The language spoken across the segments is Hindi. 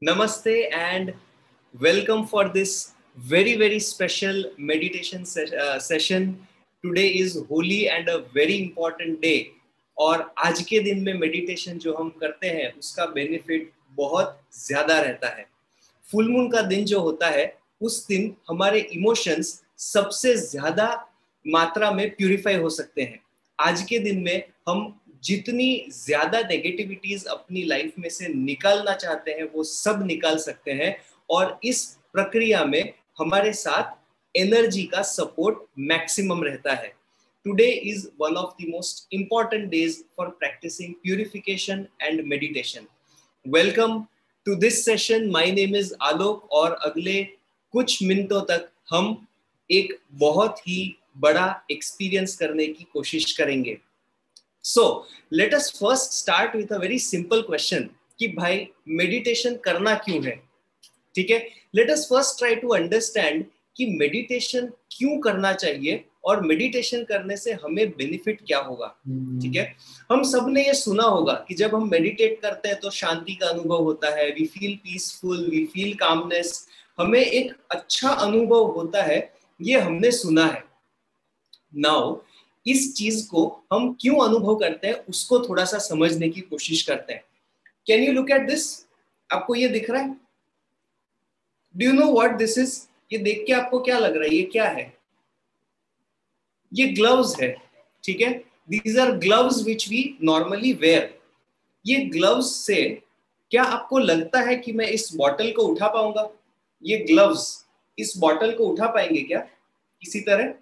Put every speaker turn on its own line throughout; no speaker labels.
Namaste and welcome for this very special meditation session. Today is holy and a very important day. और आज के दिन में मेडिटेशन जो हम करते हैं उसका बेनिफिट बहुत ज्यादा रहता है। फुल मून का दिन जो होता है उस दिन हमारे इमोशंस सबसे ज्यादा मात्रा में प्यूरिफाई हो सकते हैं। आज के दिन में हम जितनी ज्यादा नेगेटिविटीज अपनी लाइफ में से निकालना चाहते हैं वो सब निकाल सकते हैं और इस प्रक्रिया में हमारे साथ एनर्जी का सपोर्ट मैक्सिमम रहता है। Today is one of the most important days for practicing purification and meditation. Welcome to this session. My name is Alok और अगले कुछ मिनटों तक हम एक बहुत ही बड़ा एक्सपीरियंस करने की कोशिश करेंगे। So let us first start with a very simple question कि भाई मेडिटेशन करना क्यों है? ठीक है, let us first try to understand कि मेडिटेशन क्यों करना चाहिए और मेडिटेशन करने से हमें बेनिफिट क्या होगा। ठीक है, हम सब ने ये सुना होगा कि जब हम मेडिटेट करते हैं तो शांति का अनुभव होता है, we feel peaceful, we feel calmness, हमें एक अच्छा अनुभव होता है, ये हमने सुना है। नाउ इस चीज को हम क्यों अनुभव करते हैं उसको थोड़ा सा समझने की कोशिश करते हैं। Can you look at this? आपको ये दिख रहा है? Do you know what this is? ये देख के आपको क्या लग रहा है? ये क्या है? ये ग्लव्स है। ठीक है, these are gloves which we normally wear. ये ग्लव्स से क्या आपको लगता है कि मैं इस बॉटल को उठा पाऊंगा? ये ग्लव्स इस बॉटल को उठा पाएंगे क्या किसी तरह?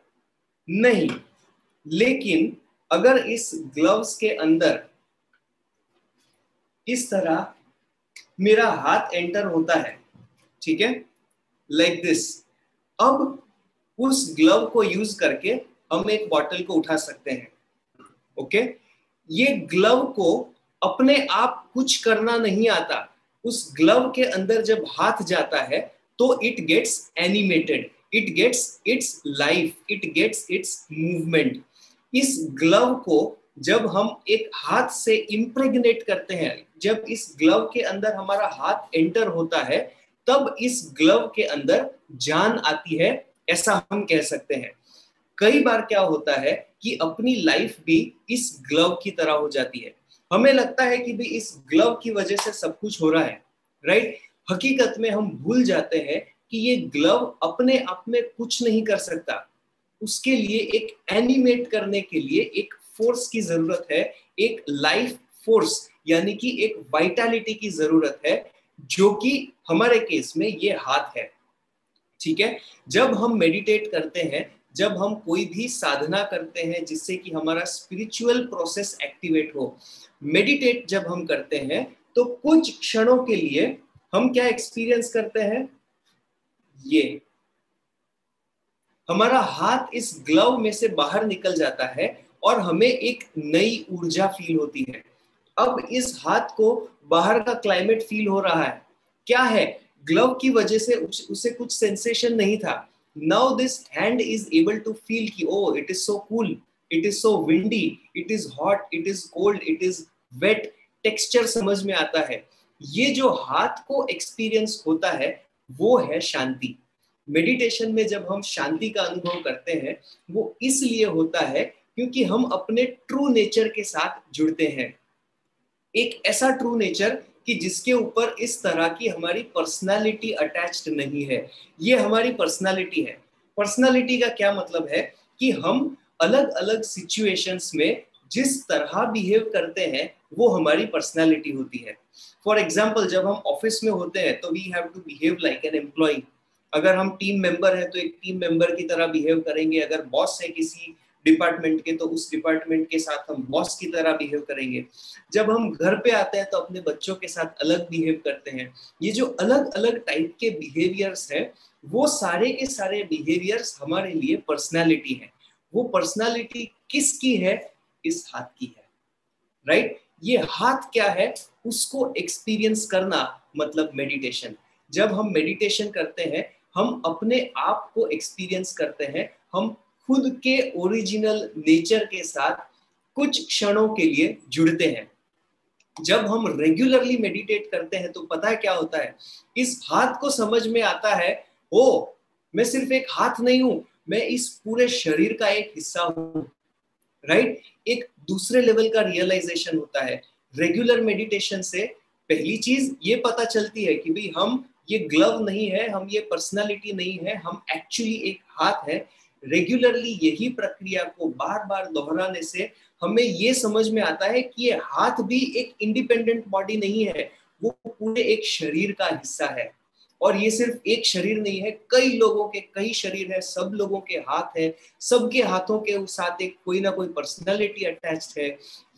नहीं। लेकिन अगर इस ग्लव्स के अंदर इस तरह मेरा हाथ एंटर होता है, ठीक है, लाइक दिस, अब उस ग्लव को यूज करके हम एक बॉटल को उठा सकते हैं। ओके, ये ग्लव को अपने आप कुछ करना नहीं आता। उस ग्लव के अंदर जब हाथ जाता है तो it gets animated, it gets its life, it gets its movement. इस ग्लव को जब हम एक हाथ से इम्प्रेग्नेट करते हैं, जब इस ग्लव के अंदर हमारा हाथ एंटर होता है, तब इस ग्लव के अंदर जान आती है, ऐसा हम कह सकते हैं। कई बार क्या होता है कि अपनी लाइफ भी इस ग्लव की तरह हो जाती है। हमें लगता है कि भी इस ग्लव की वजह से सब कुछ हो रहा है, राइट? हकीकत में हम भूल जाते हैं कि ये ग्लव अपने आप में कुछ नहीं कर सकता। उसके लिए एक एनिमेट करने के लिए एक फोर्स की जरूरत है, एक लाइफ फोर्स यानी कि एक वाइटलिटी की जरूरत है, जो कि हमारे केस में ये हाथ है। ठीक है, जब हम मेडिटेट करते हैं, जब हम कोई भी साधना करते हैं जिससे कि हमारा स्पिरिचुअल प्रोसेस एक्टिवेट हो, मेडिटेट जब हम करते हैं तो कुछ क्षणों के लिए हम क्या एक्सपीरियंस करते हैं? ये हमारा हाथ इस ग्लव में से बाहर निकल जाता है और हमें एक नई ऊर्जा फील होती है। अब इस हाथ को बाहर का क्लाइमेट फील हो रहा है। क्या है? ग्लव की वजह से उसे कुछ सेंसेशन नहीं था। Now this hand is able to feel कि oh it is so cool, it is so windy, it is hot, it is cold, it is wet. Texture समझ में आता है। ये जो हाथ को एक्सपीरियंस होता है वो है शांति। मेडिटेशन में जब हम शांति का अनुभव करते हैं वो इसलिए होता है क्योंकि हम अपने ट्रू नेचर के साथ जुड़ते हैं। एक ऐसा ट्रू नेचर कि जिसके ऊपर इस तरह की हमारी पर्सनालिटी अटैच्ड नहीं है। ये हमारी पर्सनालिटी है। पर्सनालिटी का क्या मतलब है कि हम अलग अलग सिचुएशंस में जिस तरह बिहेव करते हैं वो हमारी पर्सनालिटी होती है। फॉर एग्जाम्पल, जब हम ऑफिस में होते हैं तो we have to behave like an employee. अगर हम टीम मेंबर है तो एक टीम मेंबर की तरह बिहेव करेंगे। अगर बॉस है किसी डिपार्टमेंट के तो उस डिपार्टमेंट के साथ हम बॉस की तरह बिहेव करेंगे। जब हम घर पे आते हैं तो अपने बच्चों के साथ अलग बिहेव करते हैं। ये जो अलग अलग टाइप के बिहेवियर्स हैं वो सारे के सारे बिहेवियर्स हमारे लिए पर्सनालिटी है। वो पर्सनालिटी किसकी है? इस हाथ की है, राइट? ये हाथ क्या है उसको एक्सपीरियंस करना मतलब मेडिटेशन। जब हम मेडिटेशन करते हैं हम अपने आप को एक्सपीरियंस करते हैं। हम खुद के ओरिजिनल नेचर के साथ कुछ क्षणों के लिए जुड़ते हैं। जब हम रेगुलरली मेडिटेट करते हैं तो पता है क्या होता है, इस हाथ को समझ में आता है, ओ मैं सिर्फ एक हाथ नहीं हूं, मैं इस पूरे शरीर का एक हिस्सा हूं, राइट? एक दूसरे लेवल का रियलाइजेशन होता है रेगुलर मेडिटेशन से। पहली चीज ये पता चलती है कि भाई हम ये ग्लव नहीं है, हम ये पर्सनालिटी नहीं है, हम एक्चुअली एक हाथ है। रेगुलरली यही प्रक्रिया को बार बार दोहराने से हमें ये समझ में आता है कि ये हाथ भी एक इंडिपेंडेंट बॉडी नहीं है, वो पूरे एक शरीर का हिस्सा है। और ये सिर्फ एक शरीर नहीं है, कई लोगों के कई शरीर है, सब लोगों के हाथ है, सबके हाथों के साथ एक कोई ना कोई पर्सनालिटी अटैच्ड है।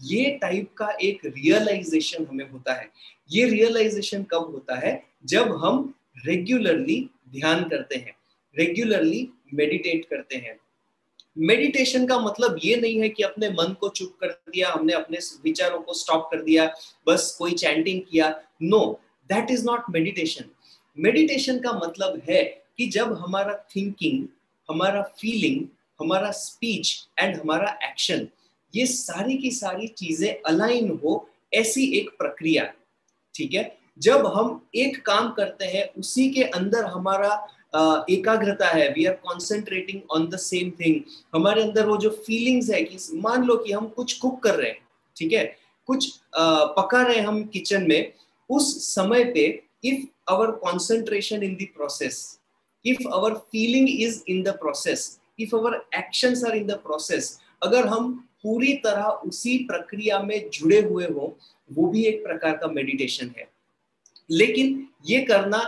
ये टाइप का एक रियलाइजेशन हमें होता है। ये रियलाइजेशन कब होता है? जब हम रेगुलरली ध्यान करते हैं, रेगुलरली मेडिटेट करते हैं। मेडिटेशन का मतलब ये नहीं है कि अपने मन को चुप कर दिया, हमने अपने विचारों को स्टॉप कर दिया, बस कोई चैंटिंग किया। No, that is not meditation. Meditation का मतलब है कि जब हमारा थिंकिंग, हमारा फीलिंग, हमारा स्पीच एंड हमारा एक्शन, ये सारी की सारी चीजें अलाइन हो, ऐसी एक प्रक्रिया। ठीक है? जब हम एक काम करते हैं उसी के अंदर हमारा एकाग्रता है, we are concentrating on the same thing, हमारे अंदर वो जो फीलिंग्स है कि मान लो कि हम कुछ कुक कर रहे हैं, ठीक है, कुछ पका रहे हैं हम किचन में, उस समय पे if our concentration in the process, if our feeling is in the process, if our actions are in the process, अगर हम पूरी तरह उसी प्रक्रिया में जुड़े हुए हो, वो भी एक प्रकार का मेडिटेशन है। लेकिन ये करना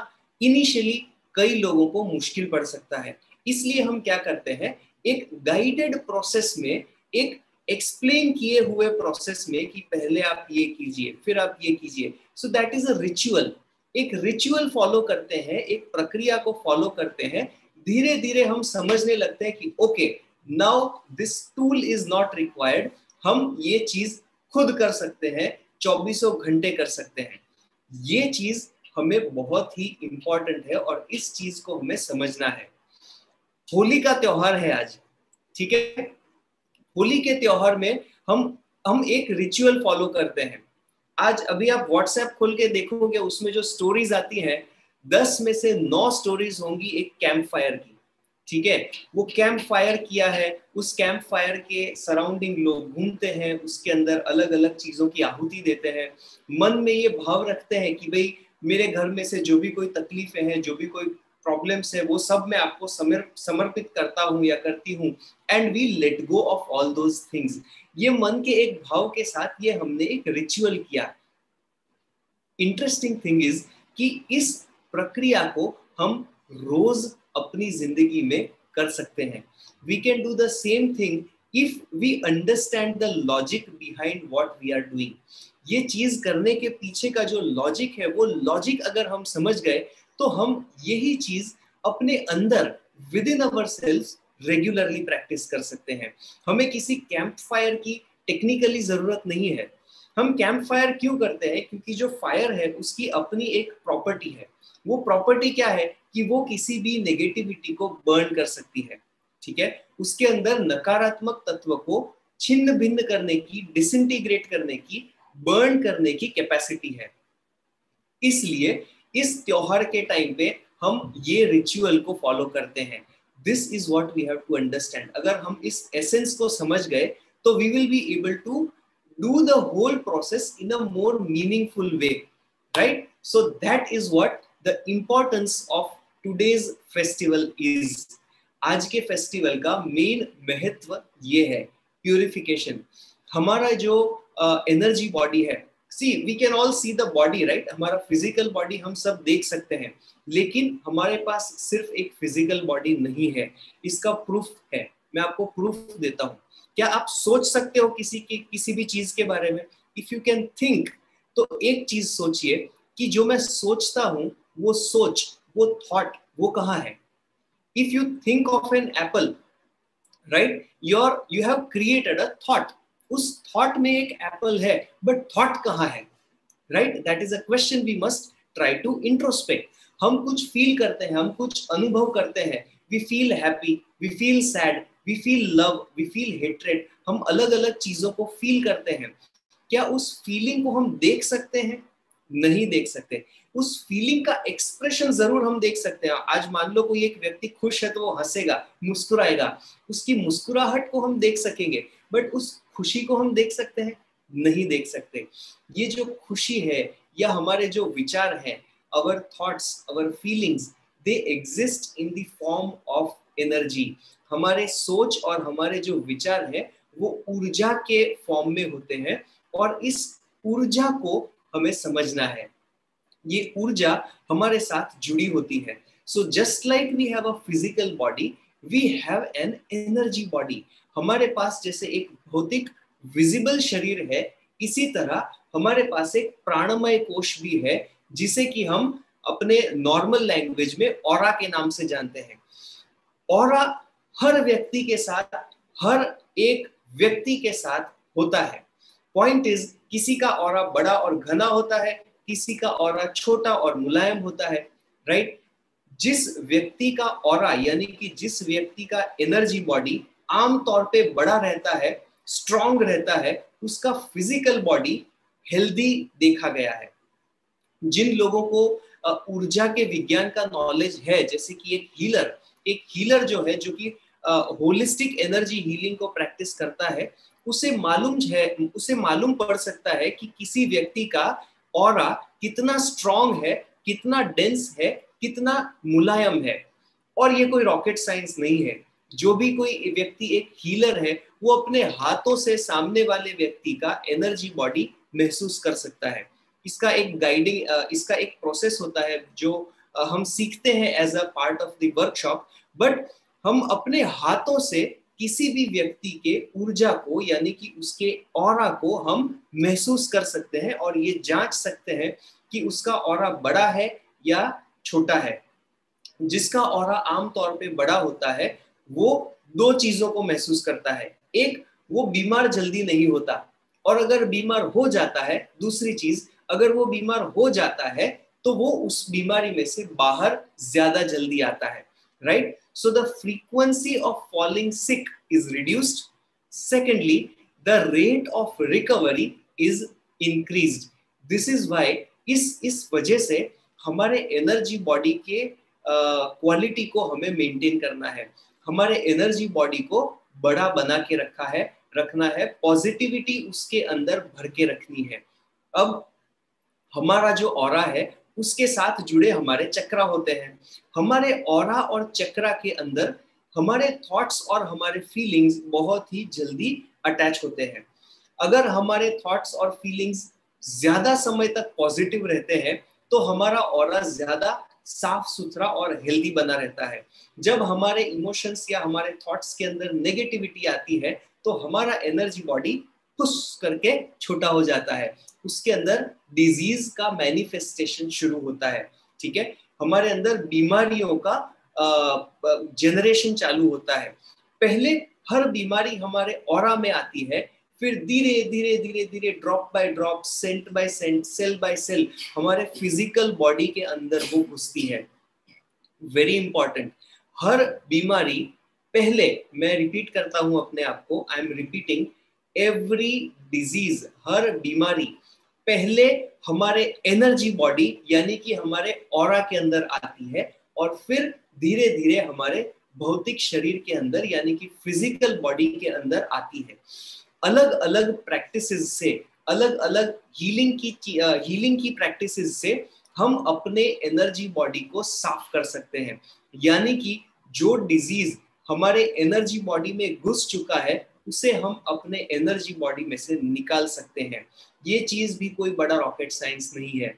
इनिशियली कई लोगों को मुश्किल पड़ सकता है। इसलिए हम क्या करते हैं, एक गाइडेड प्रोसेस में, एक एक्सप्लेन किए हुए प्रोसेस में कि पहले आप ये कीजिए, फिर आप ये कीजिए, so that is a ritual. एक रिचुअल फॉलो करते हैं, एक प्रक्रिया को फॉलो करते हैं। धीरे धीरे हम समझने लगते हैं कि okay, now this tool is not required, हम ये चीज खुद कर सकते हैं, 24 घंटे कर सकते हैं। ये चीज हमें बहुत ही इंपॉर्टेंट है और इस चीज को हमें समझना है। होली का त्योहार है आज, ठीक है? होली के त्योहार में हम एक रिचुअल फॉलो करते हैं। आज अभी आप व्हाट्सएप खोल के देखोगे, उसमें जो स्टोरीज आती हैं, 10 में से 9 स्टोरीज होंगी एक कैंप फायर की। ठीक है? वो कैंप फायर किया है, उस कैंप फायर के सराउंडिंग लोग घूमते हैं, उसके अंदर अलग अलग चीजों की आहुति देते हैं, मन में ये भाव रखते हैं कि भाई मेरे घर में से जो भी कोई तकलीफें हैं, जो भी कोई प्रॉब्लम्स है, वो सब मैं आपको समर्पित करता हूँ या करती हूँ, and we let go of all those things. ये मन के एक भाव के साथ ये हमने एक रिचुअल किया। इंटरेस्टिंग थिंग इज कि इस प्रक्रिया को हम रोज अपनी जिंदगी में कर सकते हैं। We can do the same thing if we understand the logic behind what we are doing. ये चीज करने के पीछे का जो लॉजिक है, वो लॉजिक अगर हम समझ गए तो हम यही चीज अपने अंदर with in our self regularly practice कर सकते हैं। हमें किसी कैंप फायर की टेक्निकली जरूरत नहीं है। हम कैंप फायर क्यों करते हैं? क्योंकि जो फायर है उसकी अपनी एक प्रॉपर्टी है। वो प्रॉपर्टी क्या है कि वो किसी भी नेगेटिविटी को बर्न कर सकती है। ठीक है? उसके अंदर नकारात्मक तत्व को छिन्न भिन्न करने की, डिसइंटीग्रेट करने की, बर्न करने की कैपेसिटी है। इसलिए इस त्योहार के टाइम पे हम ये रिचुअल को फॉलो करते हैं। This is what we have to understand. अगर हम इस एसेंस को समझ गए तो we will be able to do the whole process in a more meaningful way, right? So that is what the importance of today's festival is. आज के फेस्टिवल का मेन महत्व ये है, प्यूरिफिकेशन। हमारा जो एनर्जी बॉडी है, see we can all see the body, right? हमारा फिजिकल बॉडी हम सब देख सकते हैं, लेकिन हमारे पास सिर्फ एक फिजिकल बॉडी नहीं है। इसका प्रूफ है, मैं आपको प्रूफ देता हूं। क्या आप सोच सकते हो किसी भी चीज के बारे में? इफ यू कैन थिंक, तो एक चीज सोचिए कि जो मैं सोचता हूं, वो सोच, वो थॉट, वो कहाँ है? If you think of an apple, right, you have created a thought. उस थॉट में एक एप्पल है, बट थॉट कहाँ है? Right? That is a question we must try to introspect. हम कुछ फील करते हैं, हम कुछ अनुभव करते हैं, we feel happy, we feel sad, we feel love, we feel hatred. हम अलग अलग चीजों को फील करते हैं। क्या उस फीलिंग को हम देख सकते हैं? नहीं देख सकते। उस फीलिंग का एक्सप्रेशन जरूर हम देख सकते हैं। आज मान लो कोई एक व्यक्ति खुश है तो वो हंसेगा, मुस्कुराएगा, उसकी मुस्कुराहट को हम देख सकेंगे, बट उस खुशी को हम देख सकते हैं? नहीं देख सकते। ये जो खुशी है या हमारे जो विचार हैं, our thoughts, our feelings, they exist in the form of energy। हमारे सोच और हमारे जो विचार हैं वो ऊर्जा के फॉर्म में होते हैं, और इस ऊर्जा को हमें समझना है। ये ऊर्जा हमारे साथ जुड़ी होती है। So just like we have a physical body, we have an energy body. हमारे पास जैसे एक भौतिक विजिबल शरीर है, इसी तरह हमारे पास एक प्राणमय कोश भी है, जिसे कि हम अपने नॉर्मल लैंग्वेज में ऑरा के नाम से जानते हैं। ऑरा हर व्यक्ति के साथ, हर एक व्यक्ति के साथ होता है। पॉइंट इज, किसी का ऑरा बड़ा और घना होता है, किसी का ऑरा छोटा और मुलायम होता है, राइट? जिस व्यक्ति का ऑरा यानी कि जिस व्यक्ति का एनर्जी बॉडी आमतौर पे बड़ा रहता है, स्ट्रॉन्ग रहता है, उसका फिजिकल बॉडी हेल्दी देखा गया है। जिन लोगों को ऊर्जा के विज्ञान का नॉलेज है, जैसे कि एक हीलर जो है, जो कि होलिस्टिक एनर्जी हीलिंग को प्रैक्टिस करता है, उसे मालूम पड़ सकता है कि किसी व्यक्ति का ऑरा कितना स्ट्रॉन्ग है, कितना डेंस है, कितना मुलायम है। और ये कोई रॉकेट साइंस नहीं है। जो भी कोई व्यक्ति एक हीलर है, वो अपने हाथों से सामने वाले व्यक्ति का एनर्जी बॉडी महसूस कर सकता है। इसका एक प्रोसेस होता है जो हम सीखते हैं as a part of the workshop, but हम अपने हाथों से किसी भी व्यक्ति के ऊर्जा को यानी कि उसके ऑरा को हम महसूस कर सकते हैं, और ये जांच सकते हैं कि उसका ऑरा बड़ा है या छोटा है। जिसका ऑरा आमतौर पे बड़ा होता है, वो दो चीजों को महसूस करता है। एक, वो बीमार जल्दी नहीं होता, और अगर बीमार हो जाता है, दूसरी चीज, अगर वो बीमार हो जाता है तो वो उस बीमारी में से बाहर ज्यादा जल्दी आता है, right? So the frequency of falling sick is reduced. Secondly, the rate of recovery is increased. This is why, इस वजह से हमारे एनर्जी बॉडी के क्वालिटी को हमें मेंटेन करना है। हमारे एनर्जी बॉडी को बड़ा बना के रखना है, पॉजिटिविटी उसके अंदर भर के रखनी है। अब हमारा जो ऑरा है, उसके साथ जुड़े हमारे चक्रा होते हैं। हमारे ऑरा और चक्रा के अंदर हमारे थॉट्स और हमारे फीलिंग्स बहुत ही जल्दी अटैच होते हैं। अगर हमारे थॉट्स और फीलिंग्स ज्यादा समय तक पॉजिटिव रहते हैं, तो हमारा ऑरा ज्यादा साफ सुथरा और हेल्दी बना रहता है। जब हमारे इमोशंस या हमारे थॉट्स के अंदर नेगेटिविटी आती है, तो हमारा एनर्जी बॉडी पुश करके छोटा हो जाता है, उसके अंदर डिजीज का मैनिफेस्टेशन शुरू होता है। ठीक है, हमारे अंदर बीमारियों का जनरेशन चालू होता है। पहले हर बीमारी हमारे ऑरा में आती है, फिर धीरे धीरे धीरे धीरे drop by drop, cent by cent, cell by cell हमारे फिजिकल बॉडी के अंदर वो घुसती है। वेरी इंपॉर्टेंट, हर बीमारी, पहले मैं रिपीट करता हूं अपने आप को, I am repeating, every disease, हर बीमारी पहले हमारे एनर्जी बॉडी यानी कि हमारे ऑरा के अंदर आती है, और फिर धीरे धीरे हमारे भौतिक शरीर के अंदर यानी कि फिजिकल बॉडी के अंदर आती है। अलग अलग प्रैक्टिसेस से, अलग अलग हीलिंग की प्रैक्टिसेस से हम अपने एनर्जी बॉडी को साफ कर सकते हैं। यानी कि जो डिजीज हमारे एनर्जी बॉडी में घुस चुका है, उसे हम अपने एनर्जी बॉडी में से निकाल सकते हैं। ये चीज भी कोई बड़ा रॉकेट साइंस नहीं है।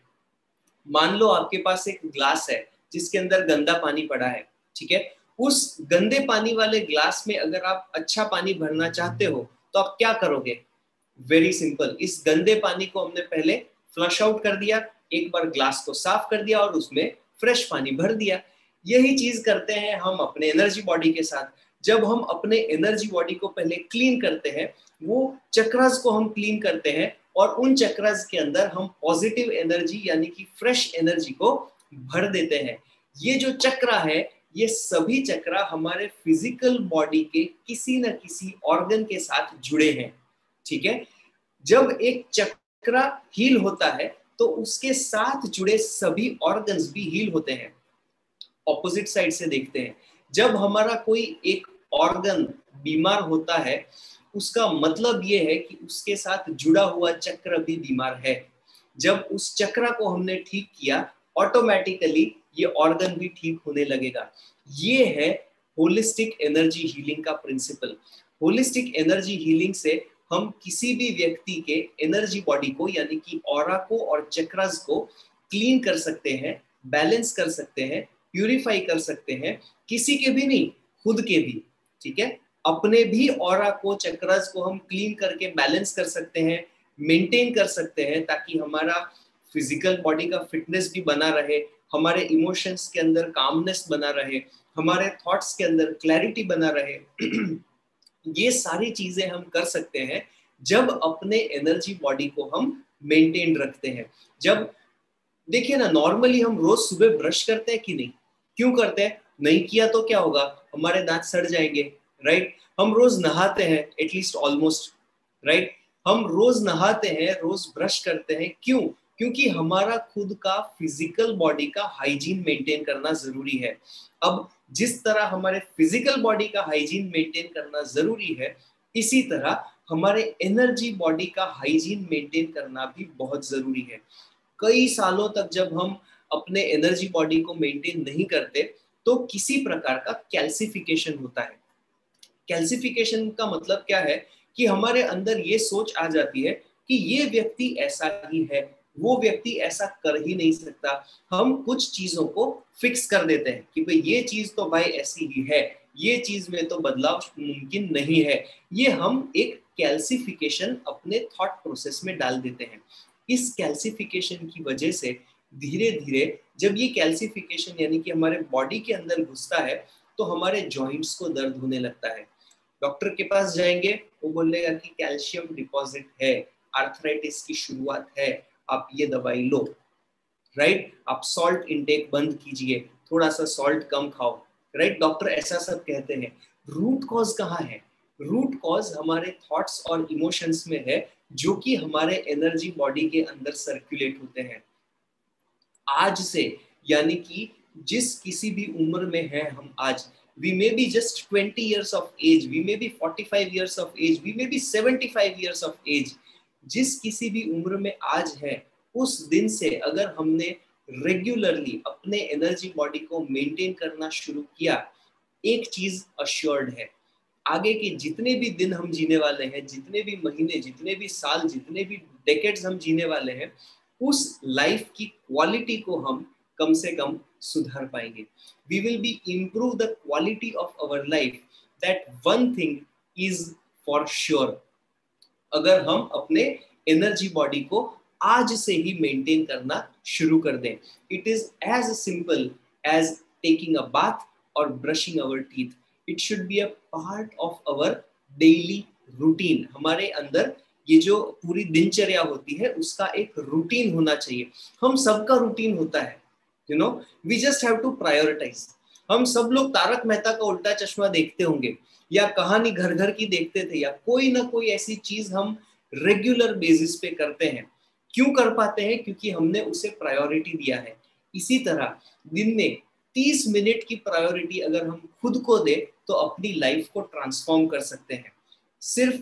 मान लो आपके पास एक ग्लास है जिसके अंदर गंदा पानी पड़ा है, ठीक है? उस गंदे पानी वाले ग्लास में अगर आप अच्छा पानी भरना चाहते हो, तो आप क्या करोगे? वेरी सिंपल, इस गंदे पानी को हमने पहले फ्लश आउट कर दिया, एक बार ग्लास को साफ कर दिया और उसमें फ्रेश पानी भर दिया। यही चीज करते हैं हम अपने एनर्जी बॉडी के साथ। जब हम अपने एनर्जी बॉडी को पहले क्लीन करते हैं, वो चक्रास को हम क्लीन करते हैं, और उन चक्रास के अंदर हम पॉजिटिव एनर्जी यानी कि फ्रेश एनर्जी को भर देते हैं। ये जो चक्रा है, ये सभी चक्रा हमारे फिजिकल बॉडी के किसी न किसी ऑर्गन के साथ जुड़े हैं, ठीक है? जब एक चक्रा हील होता है तो उसके साथ जुड़े सभी ऑर्गन्स भी हील होते हैं। ऑपोजिट साइड से देखते हैं, जब हमारा कोई एक ऑर्गन बीमार होता है, उसका मतलब ये है कि उसके साथ जुड़ा हुआ चक्र भी बीमार है। जब उस चक्र को हमने ठीक किया, ऑटोमेटिकली ये ऑर्गन भी ठीक होने लगेगा। ये है होलिस्टिक एनर्जी हीलिंग का प्रिंसिपल। होलिस्टिक एनर्जी हीलिंग से हम किसी भी व्यक्ति के एनर्जी बॉडी को, यानी कि ऑरा को और चक्रस को क्लीन कर सकते हैं, बैलेंस कर सकते हैं, प्यूरिफाई कर सकते हैं। किसी के भी नहीं, खुद के भी। ठीक है, अपने भी ऑरा को, चक्रस को हम क्लीन करके बैलेंस कर सकते हैं, मेंटेन कर सकते हैं, ताकि हमारा फिजिकल बॉडी का फिटनेस भी बना रहे, हमारे इमोशंस के अंदर कामनेस बना रहे, हमारे थॉट्स के अंदर क्लैरिटी बना रहे। ये सारी चीजें हम कर सकते हैं जब अपने एनर्जी बॉडी को हम मेंटेन रखते हैं। जब देखिए ना, नॉर्मली हम रोज सुबह ब्रश करते हैं कि नहीं? क्यों करते हैं? नहीं किया तो क्या होगा? हमारे दांत सड़ जाएंगे, राइट? हम रोज नहाते हैं, एटलीस्ट ऑलमोस्ट, राइट? हम रोज नहाते हैं, रोज ब्रश करते हैं, क्यों? क्योंकि हमारा खुद का फिजिकल बॉडी का हाइजीन मेंटेन करना जरूरी है। अब जिस तरह हमारे फिजिकल बॉडी का हाइजीन मेंटेन करना जरूरी है, इसी तरह हमारे एनर्जी बॉडी का हाइजीन मेंटेन करना भी बहुत जरूरी है। कई सालों तक जब हम अपने एनर्जी बॉडी को मेंटेन नहीं करते, तो किसी प्रकार का कैल्सिफिकेशन होता है। कैल्सिफिकेशन का मतलब क्या है? कि हमारे अंदर ये सोच आ जाती है कि ये व्यक्ति ऐसा ही है, वो व्यक्ति ऐसा कर ही नहीं सकता। हम कुछ चीजों को फिक्स कर देते हैं कि भाई ये चीज तो भाई ऐसी ही है, ये चीज में तो बदलाव मुमकिन नहीं है। ये हम एक कैल्सिफिकेशन अपने थॉट प्रोसेस में डाल देते हैं। इस कैल्सिफिकेशन की वजह से धीरे धीरे जब ये कैल्सिफिकेशन यानी कि हमारे बॉडी के अंदर घुसता है, तो हमारे जॉइंट्स को दर्द होने लगता है। डॉक्टर के पास जाएंगे, वो बोलेगा कि कैल्शियम डिपॉजिट है, आर्थराइटिस की शुरुआत है, आप ये दवाई लो, राइट? आप सॉल्ट इनटेक बंद कीजिए, थोड़ा सा सॉल्ट कम खाओ, राइट? डॉक्टर ऐसा सब कहते हैं। रूट कॉज कहाँ है? रूट कॉज हमारे थॉट्स और इमोशंस में है, जो कि हमारे एनर्जी बॉडी के अंदर सर्कुलेट होते हैं। आज से, यानी कि जिस किसी भी उम्र में है हम आज, we may be just 20 years of age, we may be 45 years of age, we may be 75 years of age, जिस किसी भी उम्र में आज है, उस दिन से अगर हमने रेगुलरली अपने एनर्जी बॉडी को मेंटेन करना शुरू किया, एक चीज अश्योर्ड है, आगे के जितने भी दिन हम जीने वाले हैं, जितने भी महीने, जितने भी साल, जितने भी डेकेड्स हम जीने वाले हैं, उस लाइफ की क्वालिटी को हम कम से कम सुधार पाएंगे। We will be improve the quality of our life. That one thing is for sure. अगर हम अपने एनर्जी बॉडी को आज से ही मेंटेन करना शुरू कर दें, it is as simple as taking a bath और brushing our teeth. It should be a part of our daily routine. हमारे अंदर ये जो पूरी दिनचर्या होती है, उसका एक रूटीन होना चाहिए। हम सबका रूटीन होता है, you know, we just have to prioritise. हम सब लोग तारक मेहता का उल्टा चश्मा देखते होंगे, या कहानी घर घर की देखते थे, या कोई ना कोई ऐसी चीज हम रेगुलर बेसिस पे करते हैं। क्यों कर पाते हैं? क्योंकि हमने उसे प्रायोरिटी दिया है। इसी तरह दिन में 30 मिनट की प्रायोरिटी अगर हम खुद को दे, तो अपनी लाइफ को ट्रांसफॉर्म कर सकते हैं। सिर्फ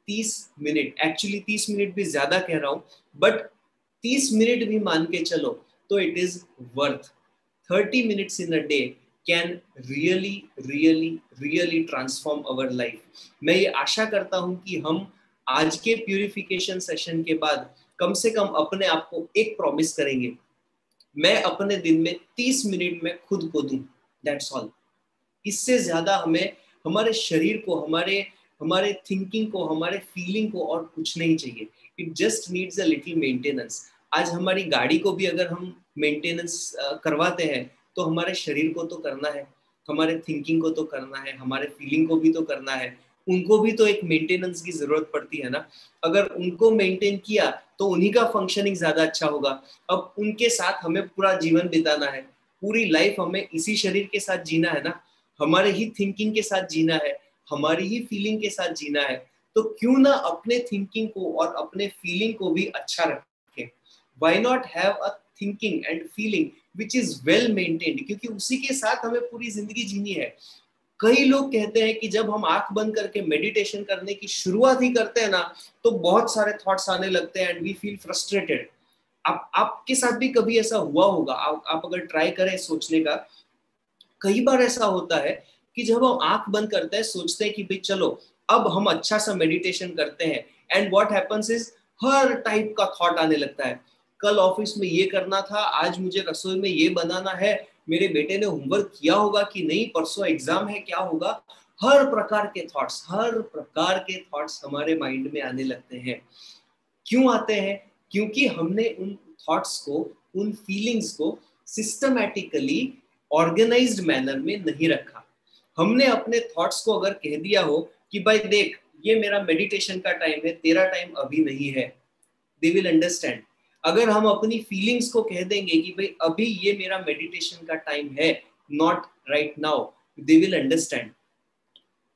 30 मिनट, एक्चुअली 30 मिनट भी ज्यादा कह रहा हूं, बट 30 मिनट भी मान के चलो तो it is worth. 30 minutes in a day can really really really transform our life। मैं ये आशा करता हूं कि हम आज के प्यूरिफिकेशन सेशन के बाद कम से कम अपने आप को एक प्रॉमिस करेंगे, मैं अपने दिन में 30 मिनट में खुद को दूं, दैट्स ऑल। इससे ज्यादा हमें हमारे शरीर को, हमारे हमारे थिंकिंग को, हमारे फीलिंग को और कुछ नहीं चाहिए। It just needs a little maintenance. आज हमारी गाड़ी को भी अगर हम मेंटेनेंस करवाते हैं, तो हमारे शरीर को तो करना है, हमारे थिंकिंग को तो करना है, हमारे फीलिंग को भी तो करना है, उनको भी तो एक मेंटेनेंस की जरूरत पड़ती है ना। अगर उनको मेंटेन किया तो उन्हीं का फंक्शनिंग ज्यादा अच्छा होगा। अब उनके साथ हमें पूरा जीवन बिताना है, पूरी लाइफ हमें इसी शरीर के साथ जीना है ना, हमारे ही थिंकिंग के साथ जीना है, हमारी ही फीलिंग के साथ जीना है। तो क्यों ना अपने थिंकिंग को और अपने फीलिंग को भी अच्छा रखें। Why not have a thinking and feeling which is well maintained, क्योंकि उसी के साथ हमें पूरी जिंदगी जीनी है। कई लोग कहते हैं कि जब हम आंख बंद करके मेडिटेशन करने की शुरुआत ही करते हैं ना, तो बहुत सारे थॉट्स आने लगते हैं एंड वी फील फ्रस्ट्रेटेड। आपके साथ भी कभी ऐसा हुआ होगा, आप अगर ट्राई करें सोचने का। कई बार ऐसा होता है कि जब हम आंख बंद करते हैं, सोचते हैं कि भाई चलो अब हम अच्छा सा मेडिटेशन करते हैं, and what happens is her type का थॉट आने लगता है। कल ऑफिस में ये करना था, आज मुझे रसोई में ये बनाना है, मेरे बेटे ने होमवर्क किया होगा कि नहीं, परसों एग्जाम है, क्या होगा। हर प्रकार के थॉट्स हमारे माइंड में आने लगते हैं। क्यों आते हैं? क्योंकि हमने उन थॉट्स को, उन फीलिंग्स को सिस्टमैटिकली ऑर्गेनाइज्ड मैनर में नहीं रखा। हमने अपने थॉट्स को अगर कह दिया हो कि भाई देख, ये मेरा मेडिटेशन का टाइम है, तेरा टाइम अभी नहीं है, दे विल अंडरस्टैंड। अगर हम अपनी फीलिंग्स को कह देंगे कि भाई अभी ये मेरा मेडिटेशन का टाइम है, not right now, they will understand.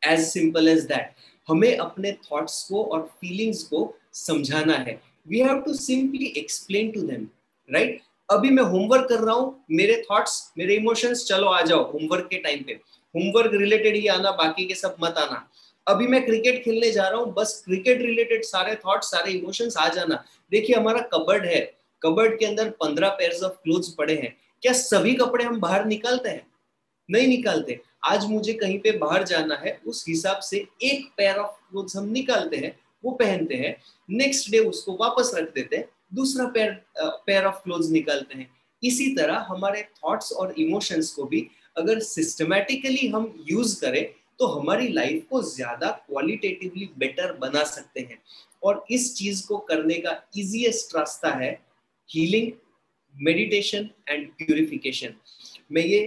As simple as that. हमें अपने थॉट्स को और फीलिंग्स को समझाना है। We have to simply explain to them, right. अभी मैं होमवर्क कर रहा हूं, मेरे थॉट्स, मेरे इमोशंस, चलो आ जाओ होमवर्क के टाइम पे, होमवर्क रिलेटेड ही आना, बाकी के सब मत आना। अभी मैं क्रिकेट खेलने जा रहा हूं, बस क्रिकेट रिलेटेड सारे थॉट्स, सारे इमोशंस आ जाना। देखिए हमारा कबर्ड है, कबर्ड के अंदर 15 पेयर्स ऑफ क्लोथ्स पड़े हैं। क्या सभी कपड़े हम बाहर निकालते हैं? नहीं निकालते। आज मुझे कहीं पे बाहर जाना है, उस हिसाब से एक पेयर ऑफ क्लोथ्स हम निकालते हैं, वो पहनते हैं, नेक्स्ट डे उसको वापस रख देते हैं, दूसरा पेयर ऑफ क्लोथ्स निकालते हैं। इसी तरह हमारे थॉट्स और इमोशंस को भी अगर सिस्टमैटिकली हम यूज करें, तो हमारी लाइफ को ज्यादा क्वालिटेटिवली बेटर बना सकते हैं। और इस चीज को करने का इजीएस्ट रास्ता है हीलिंग, मेडिटेशन एंड प्यूरिफिकेशन। मैं ये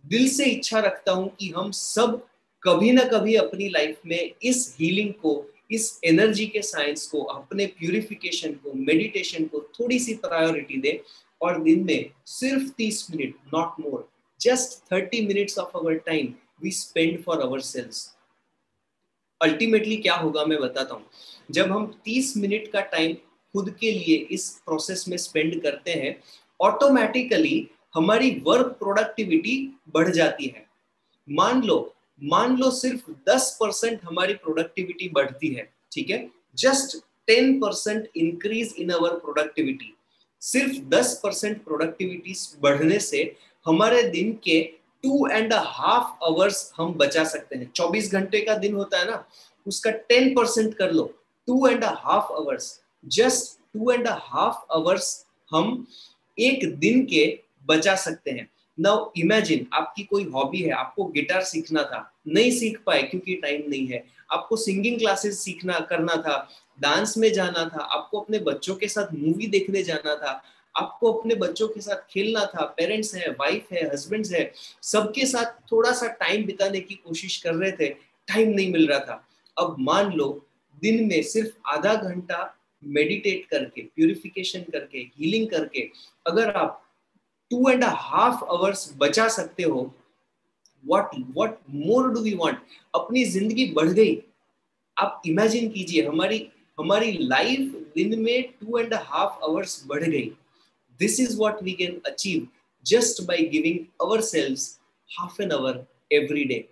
दिल से इच्छा रखता हूं कि हम सब कभी ना कभी अपनी लाइफ में इस हीलिंग को, इस एनर्जी के साइंस को, अपने प्यूरिफिकेशन को, मेडिटेशन को थोड़ी सी प्रायोरिटी दें, और दिन में सिर्फ 30 minute, not more, just 30 minutes of our time we spend for ourselves. Ultimately क्या होगा मैं बताता हूँ। जब हम 30 मिनट का टाइम खुद के लिए इस प्रोसेस में स्पेंड करते हैं, ऑटोमेटिकली हमारी वर्क प्रोडक्टिविटी बढ़ जाती है। मान लो मान लो सिर्फ 10% हमारी प्रोडक्टिविटी बढ़ती है, ठीक है, just 10% increase in our productivity. सिर्फ 10% प्रोडक्टिविटी बढ़ने से हमारे दिन के 2.5 आवर्स हम बचा सकते हैं। 24 घंटे का दिन होता है ना, उसका 10% कर लो, 2.5 आवर्स, जस्ट 2.5 आवर्स हम एक दिन के बचा सकते हैं। नाउ इमेजिन, आपकी कोई हॉबी है, आपको गिटार सीखना था, नहीं सीख पाए क्योंकि टाइम नहीं है। आपको सिंगिंग क्लासेस सीखना करना था, डांस में जाना था, आपको अपने बच्चों के साथ मूवी देखने जाना था, आपको अपने बच्चों के साथ खेलना था, पेरेंट्स है, वाइफ है, हस्बैंड्स है, सबके साथ थोड़ा सा टाइम बिताने की कोशिश कर रहे थे, टाइम नहीं मिल रहा था। अब मान लो दिन में सिर्फ आधा घंटा मेडिटेट करके, प्यूरिफिकेशन करके, हीलिंग करके अगर आप 2.5 आवर्स बचा सकते हो, what more do we want. अपनी जिंदगी बढ़ गई। आप इमेजिन कीजिए, हमारी हमारी लाइफ दिन में 2.5 आवर्स बढ़ गई। This is what we can achieve just by giving ourselves half an hour every day.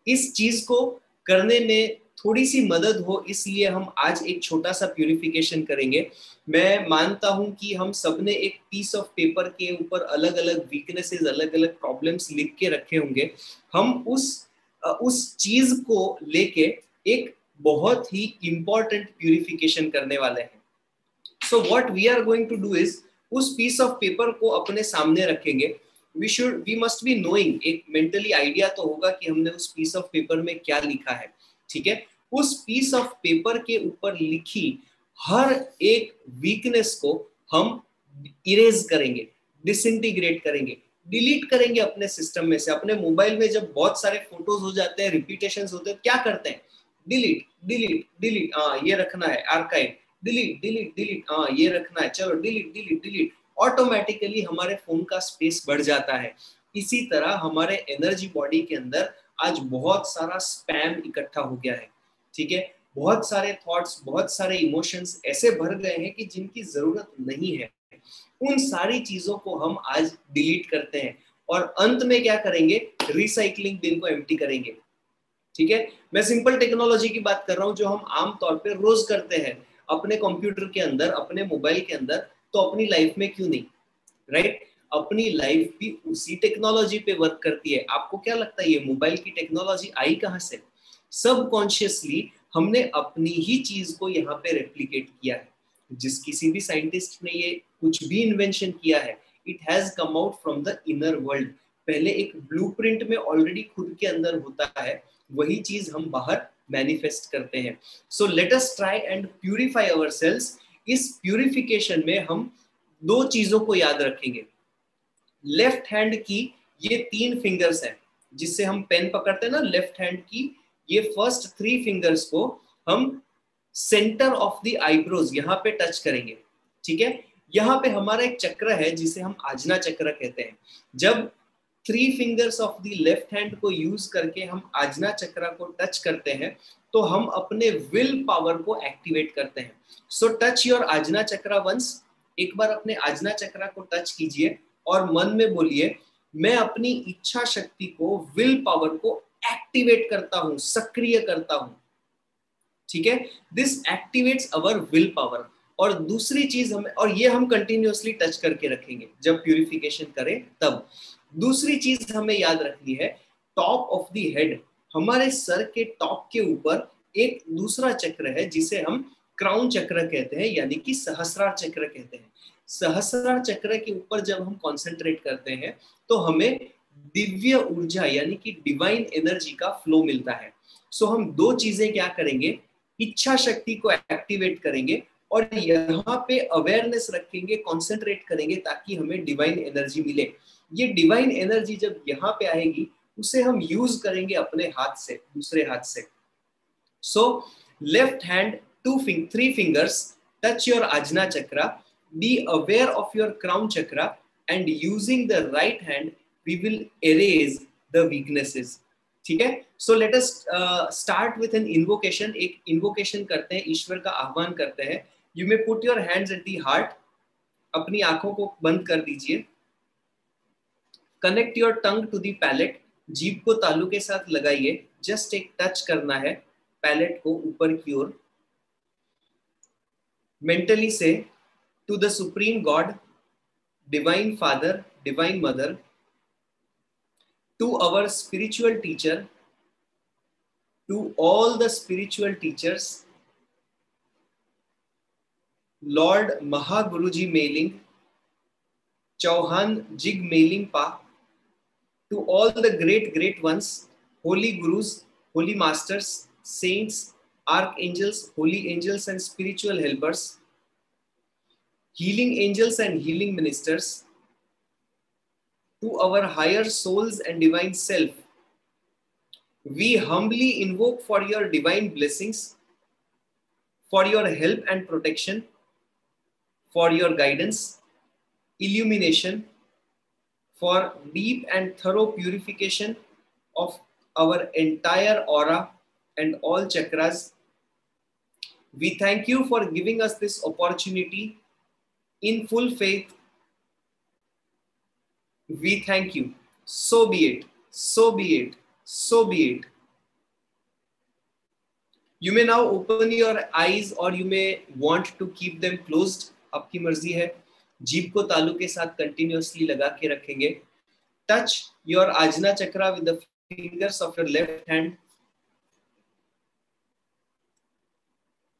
इस चीज को करने में थोड़ी सी मदद हो, इसलिए हम आज एक छोटा सा प्यूरिफिकेशन करेंगे। मैं मानता हूं कि हम सबने एक पीस ऑफ पेपर के ऊपर अलग अलग वीकनेसेस, अलग अलग प्रॉब्लम्स लिख के रखे होंगे। हम उस चीज को लेके एक बहुत ही इंपॉर्टेंट प्यूरिफिकेशन करने वाले हैं। So what we are going to do is, उस पीस ऑफ पेपर को अपने सामने रखेंगे। वी मस्ट बी नोइंग, एक मेंटली आइडिया तो होगा कि हमने उस पीस ऑफ पेपर में क्या लिखा है, ठीक है। उस पीस ऑफ पेपर के ऊपर लिखी हर एक वीकनेस को हम इरेज करेंगे, डिसइंटीग्रेट करेंगे, डिलीट करेंगे अपने सिस्टम में से। अपने मोबाइल में जब बहुत सारे फोटोज हो जाते हैं, रिपीटेशंस होते हैं, क्या करते हैं? डिलीट डिलीट डिलीट, हाँ ये रखना है, आर्काइव, डिलीट डिलीट डिलीट, हाँ ये रखना है, चलो डिलीट डिलीट डिलीट। ऑटोमेटिकली हमारे फोन का स्पेस बढ़ जाता है। इसी तरह हमारे एनर्जी बॉडी के अंदर आज बहुत सारा स्पैम इकट्ठा हो गया है, ठीक है। बहुत सारे थॉट्स, बहुत सारे इमोशंस ऐसे भर गए हैं कि जिनकी जरूरत नहीं है। उन सारी चीजों को हम आज डिलीट करते हैं और अंत में क्या करेंगे, रिसाइकलिंग बिन को एम्प्टी करेंगे। ठीक है, मैं सिंपल टेक्नोलॉजी की बात कर रहा हूं जो हम आम तौर पे रोज करते हैं अपने कंप्यूटर के अंदर, अपने मोबाइल के अंदर, तो अपनी लाइफ में क्यों नहीं, राइट? अपनी लाइफ भी उसी टेक्नोलॉजी पे वर्क करती है। आपको क्या लगता है ये मोबाइल की टेक्नोलॉजी आई कहां से? सबकॉन्शियसली हमने अपनी ही चीज को यहाँ पे रेप्लिकेट किया है। जिस किसी भी साइंटिस्ट ने ये कुछ भी इन्वेंशन किया है, it has come out from the inner world. पहले एक ब्लूप्रिंट में ऑलरेडी खुद के अंदर होता है, वही चीज हम बाहर मैनिफेस्ट करते हैं। सो let us try and purify ourselves. इस प्यूरिफिकेशन में हम दो चीजों को याद रखेंगे। लेफ्ट हैंड की ये 3 फिंगर्स हैं जिससे हम पेन पकड़ते हैं ना, लेफ्ट हैंड की ये फर्स्ट 3 फिंगर्स को हम सेंटर ऑफ द आईब्रोज यहाँ पे टच करेंगे। ठीक है, यहाँ पे हमारा एक चक्र है जिसे हम आजना चक्र कहते हैं। जब 3 fingers of the left hand को यूज करके हम आजना चक्र को टच करते हैं तो हम अपने विल पावर को एक्टिवेट करते हैं। सो टच योर आजना चक्र वंस। एक बार अपने आजना चक्र को टच कीजिए और मन में बोलिए, मैं अपनी इच्छा शक्ति को, विल पावर को एक्टिवेट करता हूं, सक्रिय करता हूं। ठीक है, this activates our will power. और दूसरी चीज हमें, और ये हम कंटिन्यूअसली टच करके रखेंगे जब प्यूरिफिकेशन करें तब। दूसरी चीज हमें याद रखनी है, टॉप ऑफ द हेड, हमारे सर के टॉप के ऊपर एक दूसरा चक्र है जिसे हम क्राउन चक्र कहते हैं, यानी कि सहस्रार चक्र कहते हैं। सहस्रार चक्र के ऊपर जब हम कॉन्सेंट्रेट करते हैं तो हमें दिव्य ऊर्जा यानी कि डिवाइन एनर्जी का फ्लो मिलता है। सो हम दो चीजें क्या करेंगे, इच्छा शक्ति को एक्टिवेट करेंगे और यहाँ पे अवेयरनेस रखेंगे, कॉन्सेंट्रेट करेंगे ताकि हमें डिवाइन एनर्जी मिले। ये डिवाइन एनर्जी जब यहाँ पे आएगी उसे हम यूज करेंगे अपने हाथ से, दूसरे हाथ से। So left hand 3 fingers, touch your ajna chakra, be aware of your crown chakra, and using the right hand we will erase the weaknesses. ठीक है, so let us start with an invocation. एक इन्वोकेशन करते हैं, ईश्वर का आह्वान करते हैं। You may put your hands at the heart, अपनी आंखों को बंद कर दीजिए। Connect your tongue to the palate, जीभ को तालू के साथ लगाइए। जस्ट एक टच करना है पैलेट को ऊपर की ओर। मेंटली से, to the supreme God, divine father, divine mother, to our spiritual teacher, to all the spiritual teachers, Lord Mahaguruji Mailing, Chauhan Jig Mailing Pa, to all the great ones, holy gurus, holy masters, saints, archangels, holy angels and spiritual helpers, healing angels and healing ministers, to our higher souls and divine self, we humbly invoke for your divine blessings, for your help and protection, for your guidance, illumination, for deep and thorough purification of our entire aura and all chakras. We thank you for giving us this opportunity in full faith. We thank you. So be it. So be it. So be it. You may now open your eyes or you may want to keep them closed. आपकी मर्जी है। जीभ को तालू के साथ कंटिन्यूअसली लगा के रखेंगे। Touch your Ajna chakra with the fingers of your left hand.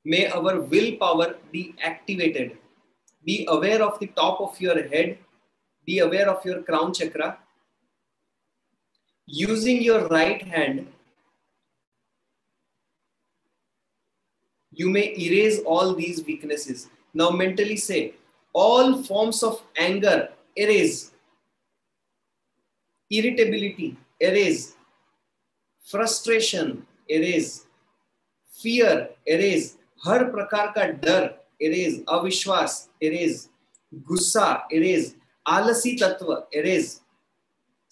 May our willpower be activated. Be aware of the top of your head. Be aware of your crown chakra. Using your right hand, you may erase all these weaknesses. Now mentally say, all forms of anger, erase. Irritability, erase. Frustration, erase. Fear, erase. हर प्रकार का डर, erase. अविश्वास, erase. गुस्सा, erase. आलसी तत्व, erase.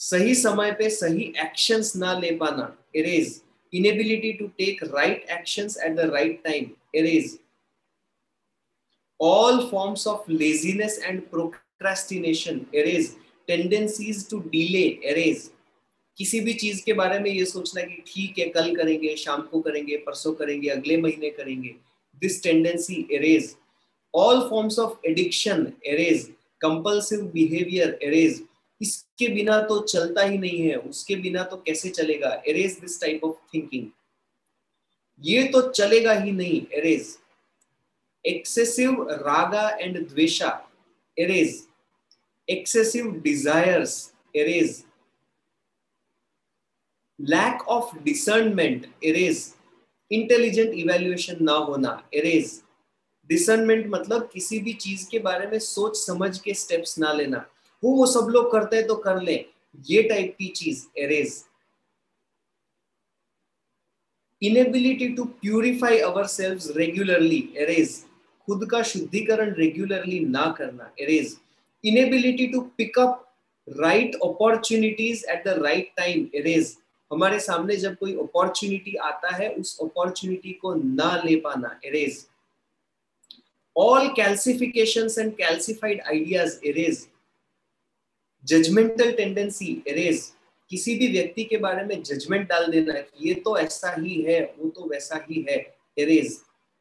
सही समय पे सही एक्शंस ना ले पाना, erase. inability to take right actions at the right time, erase. All forms of laziness and procrastination, erase. Tendencies to delay, erase. किसी भी चीज के बारे में ये सोचना कि ठीक है कल करेंगे, शाम को करेंगे, परसों करेंगे, अगले महीने करेंगे, this tendency, erase. All forms of addiction, erase. Compulsive behavior, erase. इसके बिना तो चलता ही नहीं है, उसके बिना तो कैसे चलेगा, erase this type of thinking. ये तो चलेगा ही नहीं, erase. Excessive raga and dvesha, erase. Excessive desires, erase. Lack of discernment, erase. Intelligent evaluation ना होना, erase. डिसर्नमेंट मतलब किसी भी चीज के बारे में सोच समझ के स्टेप्स ना लेना, वो सब लोग करते हैं तो कर ले, ये टाइप की चीज, erase. Inability to purify ourselves regularly, erase. खुद का शुद्धिकरण रेगुलरली ना करना, erase. Inability to pick up right opportunities at the right time, erase. हमारे सामने जब कोई अपॉर्चुनिटी आता है उस अपॉर्चुनिटी को ना ले पाना, arrays. All calcifications and calcified ideas, erase. Judgmental tendency, erase. किसी भी व्यक्ति के बारे में जजमेंट डाल देना कि ये तो ऐसा ही है, वो तो वैसा ही है, erase.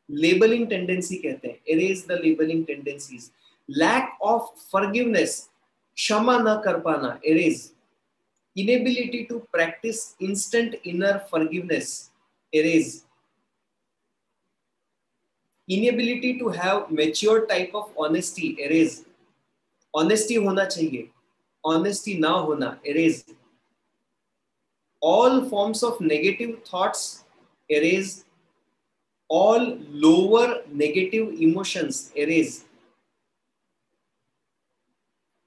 Labeling tendency कहते हैं, erase the labeling tendencies. Lack of forgiveness, क्षमा ना कर पाना, erase. Inability to practice instant inner forgiveness, erase. Inability to have mature type of honesty, erase. Honesty होना चाहिए, honesty ना होना, erase. All forms of negative thoughts, erase. All lower negative emotions, erase.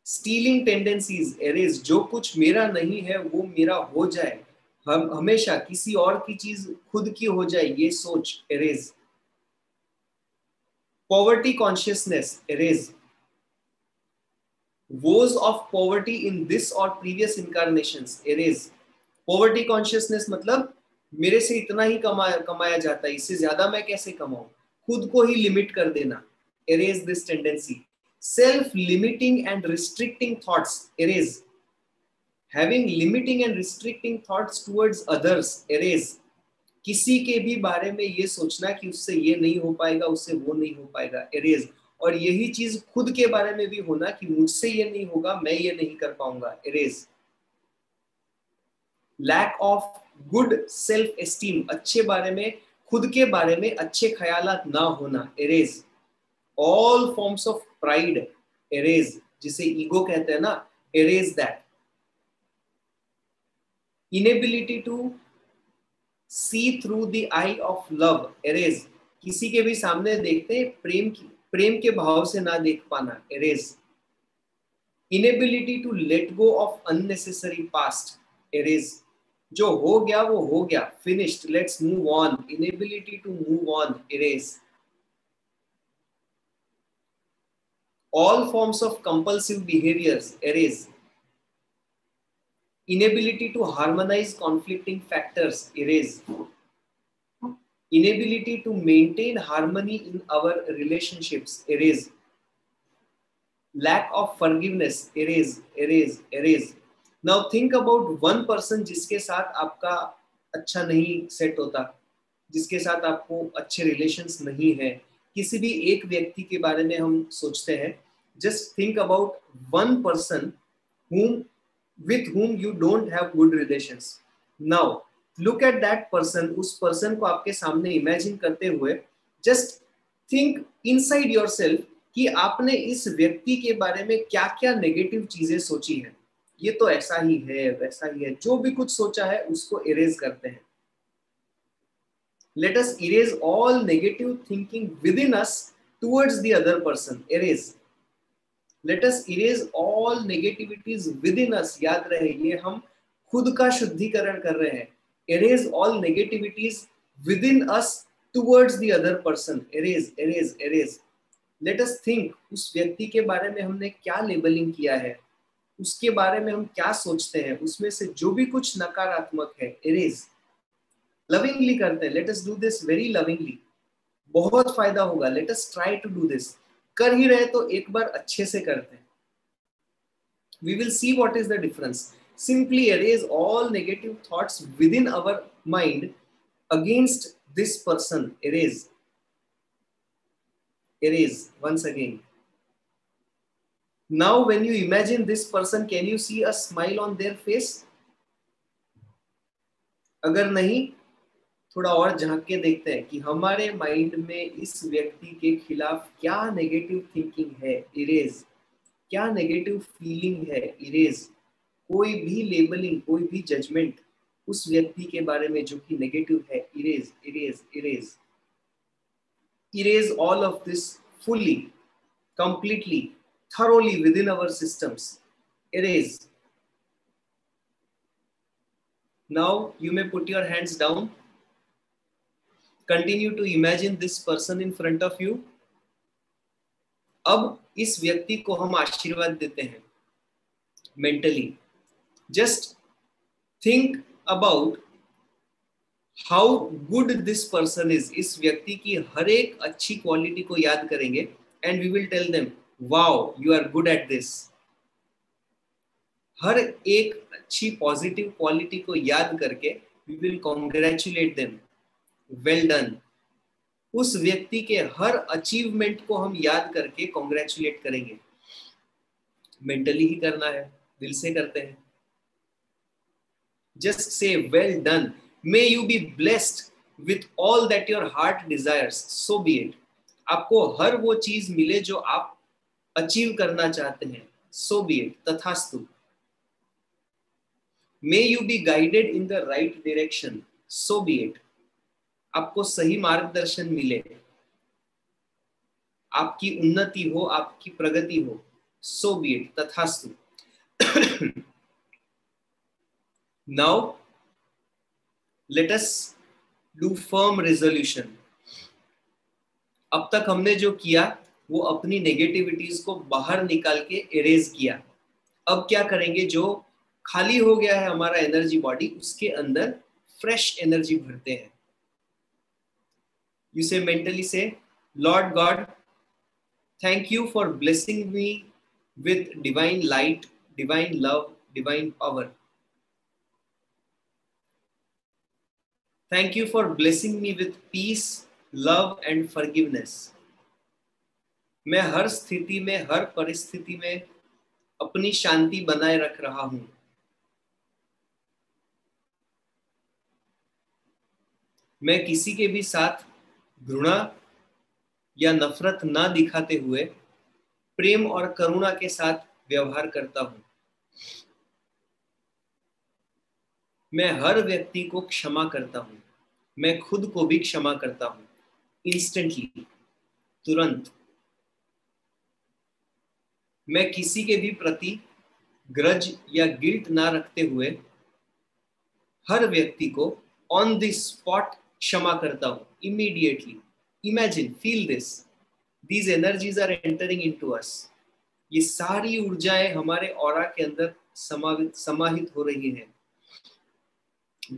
Stealing tendencies, erase. जो कुछ मेरा नहीं है वो मेरा हो जाए, हम हमेशा किसी और की चीज खुद की हो जाए, ये सोच, erase. Poverty consciousness, erase. Woes of poverty in this or previous incarnations, erase. Poverty consciousness मतलब मेरे से इतना ही कमाया जाता है, इससे ज्यादा मैं कैसे कमाऊं, खुद को ही लिमिट कर देना, erase this tendency. Self limiting and restricting thoughts, erase. Having limiting and restricting thoughts towards others, erase. किसी के भी बारे में ये सोचना कि उससे ये नहीं हो पाएगा, उससे वो नहीं हो पाएगा, erase. और यही चीज खुद के बारे में भी होना कि मुझसे ये नहीं होगा, मैं ये नहीं कर पाऊंगा, erase. Lack of good self esteem, अच्छे बारे में, खुद के बारे में अच्छे ख्यालात ना होना, erase. All forms of pride, erase. जिसे ईगो कहते हैं ना, erase that. Inability to see through the eye of love, erase. किसी के भी सामने देखते प्रेम के भाव से ना देख पाना, erase. Inability to let go of unnecessary past, erase. जो हो गया वो हो गया, finished, let's move on. Inability to move on, erase. All forms of compulsive behaviors, erase. Inability to harmonize conflicting factors, erase. Inability to maintain harmony in our relationships, erase. Lack of forgiveness, erase, erase, erase. Now think about one person जिसके साथ आपका अच्छा नहीं सेट होता, जिसके साथ आपको अच्छे रिलेशंस नहीं है, किसी भी एक व्यक्ति के बारे में हम सोचते हैं. Just think about one person with whom you don't have good relations. Now look at that person, उस person को आपके सामने imagine करते हुए just think inside yourself कि आपने इस व्यक्ति के बारे में क्या क्या नेगेटिव चीजें सोची हैं. ये तो ऐसा ही है, वैसा ही है, जो भी कुछ सोचा है उसको erase करते हैं. Let us erase all negative thinking within us towards the other person, erase. Let us erase all negativities within us. याद रहे ये हम खुद का शुद्धिकरण कर रहे हैं. Erase all negativities within us towards the other person. Erase, erase, erase. Let us think उस व्यक्ति के बारे में हमने क्या लेबलिंग किया है, उसके बारे में हम क्या सोचते हैं, उसमें से जो भी कुछ नकारात्मक है, erase. लविंगली करते हैं, let us do this very lovingly, बहुत फायदा होगा, let us try to do this. कर ही रहे तो एक बार अच्छे से करते हैं, we will see what is the difference. Simply erase all negative thoughts within our mind against this person. Erase once again. Now when you imagine this person, can you see a smile on their face? अगर नहीं, थोड़ा और झांक के देखते हैं कि हमारे माइंड में इस व्यक्ति के खिलाफ क्या नेगेटिव थिंकिंग है, इरेज। क्या नेगेटिव फीलिंग है, इरेज। कोई भी लेबलिंग, कोई भी जजमेंट उस व्यक्ति के बारे में जो कि नेगेटिव है, erase erase erase. Erase all of this fully, completely, thoroughly within our systems. Erase. Now you may put your hands down. Continue to imagine this person in front of you. अब इस व्यक्ति को हम आशीर्वाद देते हैं mentally. Just think about how good this person is. इस व्यक्ति की हर एक अच्छी क्वालिटी को याद करेंगे and we will tell them, wow, you are good at this. हर एक अच्छी पॉजिटिव क्वालिटी को याद करके we will congratulate them. Well done. उस व्यक्ति के हर अचीवमेंट को हम याद करके कॉन्ग्रेचुलेट करेंगे। मेंटली ही करना है, दिल से करते हैं। Just say well done, may you be blessed with all that your heart desires, so B it. आपको हर वो चीज मिले जो आप अचीव करना चाहते हैं, सो बी इट, तथास्तु। May you be guided in the right direction, so B it. आपको सही मार्गदर्शन मिले, आपकी उन्नति हो, आपकी प्रगति हो, सो बी इट, तथास्तु। Now let us do firm resolution. अब तक हमने जो किया वो अपनी नेगेटिविटीज को बाहर निकाल के इरेज किया। अब क्या करेंगे, जो खाली हो गया है हमारा एनर्जी बॉडी, उसके अंदर फ्रेश एनर्जी भरते हैं। You say mentally, say, Lord God, thank you for blessing me with divine light, divine love, divine power. Thank you for blessing me with peace, love and forgiveness. मैं हर स्थिति में, हर परिस्थिति में अपनी शांति बनाए रख रहा हूं। मैं किसी के भी साथ घृणा या नफरत ना दिखाते हुए प्रेम और करुणा के साथ व्यवहार करता हूं। मैं हर व्यक्ति को क्षमा करता हूं। मैं खुद को भी क्षमा करता हूं, इंस्टेंटली, तुरंत। मैं किसी के भी प्रति ग्रज या गिल्ट ना रखते हुए हर व्यक्ति को ऑन द स्पॉट क्षमा करता हूं, immediately. Imagine, feel this, these energies are entering into us. ये सारी ऊर्जाएं हमारे ऑरा के अंदर समाहित हो रही हैं।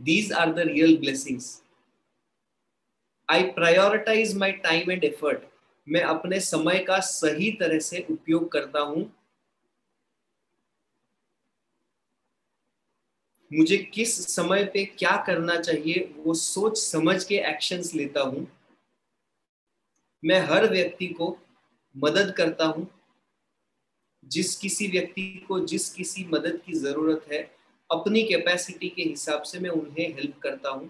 These are the real blessings. I prioritize my time and effort. मैं अपने समय का सही तरह से उपयोग करता हूं। मुझे किस समय पे क्या करना चाहिए वो सोच समझ के एक्शंस लेता हूं। मैं हर व्यक्ति को मदद करता हूं। जिस किसी व्यक्ति को जिस किसी मदद की जरूरत है, अपनी कैपेसिटी के हिसाब से मैं उन्हें हेल्प करता हूं।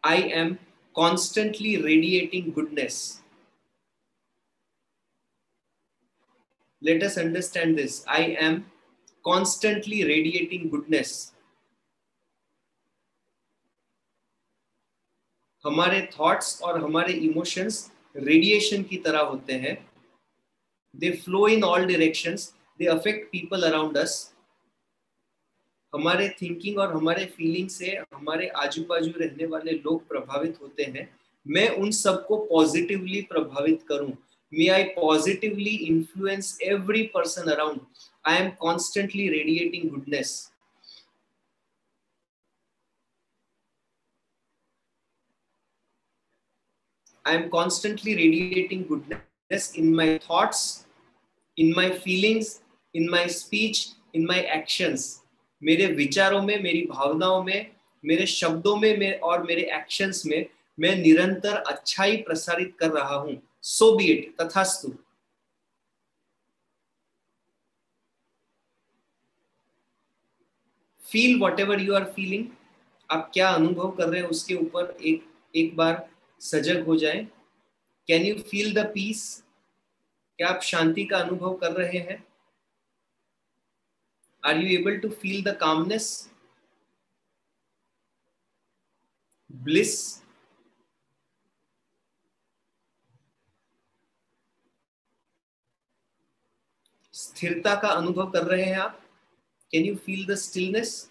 I am constantly radiating goodness. Let us understand this. I am constantly radiating goodness. हमारे थॉट्स और हमारे इमोशंस रेडिएशन की तरह होते हैं। They flow in all directions. They affect people around us. हमारे थिंकिंग और हमारे फीलिंग से हमारे आजू बाजू रहने वाले लोग प्रभावित होते हैं। मैं उन सबको पॉजिटिवली प्रभावित करूं। May I positively influence every person around. I am constantly radiating goodness. I am constantly radiating goodness in my thoughts, in my feelings, in my speech, in my actions. मेरे विचारों में, मेरी भावनाओं में, मेरे शब्दों में और मेरे एक्शंस में मैं निरंतर अच्छाई प्रसारित कर रहा हूं. So be it. तथास्तु. Feel whatever you are feeling. आप क्या अनुभव कर रहे हैं उसके ऊपर एक बार सजग हो जाएं. Can you feel the peace? क्या आप शांति का अनुभव कर रहे हैं? Are you able to feel the calmness, bliss? स्थिरता का अनुभव कर रहे हैं आप? Can you feel the stillness?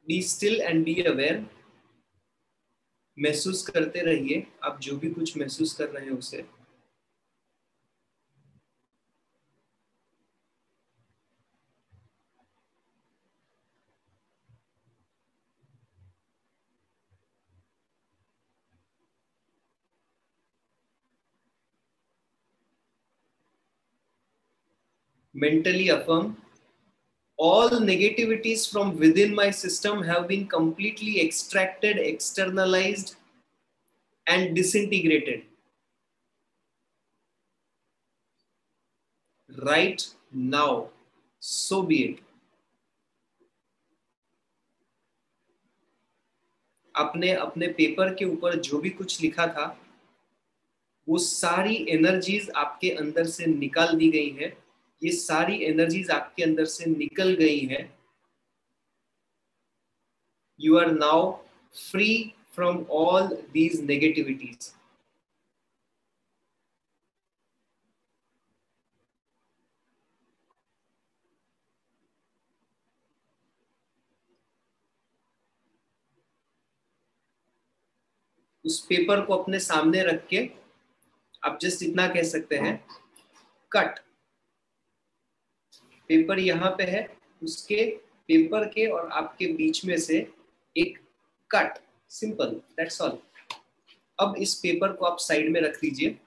Be still and be aware. महसूस करते रहिए आप जो भी कुछ महसूस कर रहे हैं उसे. Mentally affirm. All negativities from within my system have been completely extracted, externalized, and disintegrated. Right now. So be it. आपने अपने पेपर के ऊपर जो भी कुछ लिखा था वो सारी एनर्जीज आपके अंदर से निकाल दी गई है. ये सारी एनर्जीज आपके अंदर से निकल गई है. You are now free from all these negativities. उस पेपर को अपने सामने रख के आप जस्ट इतना कह सकते हैं, कट. पेपर यहाँ पे है, उसके पेपर के और आपके बीच में से एक कट. Simple, that's all. अब इस पेपर को आप साइड में रख लीजिए.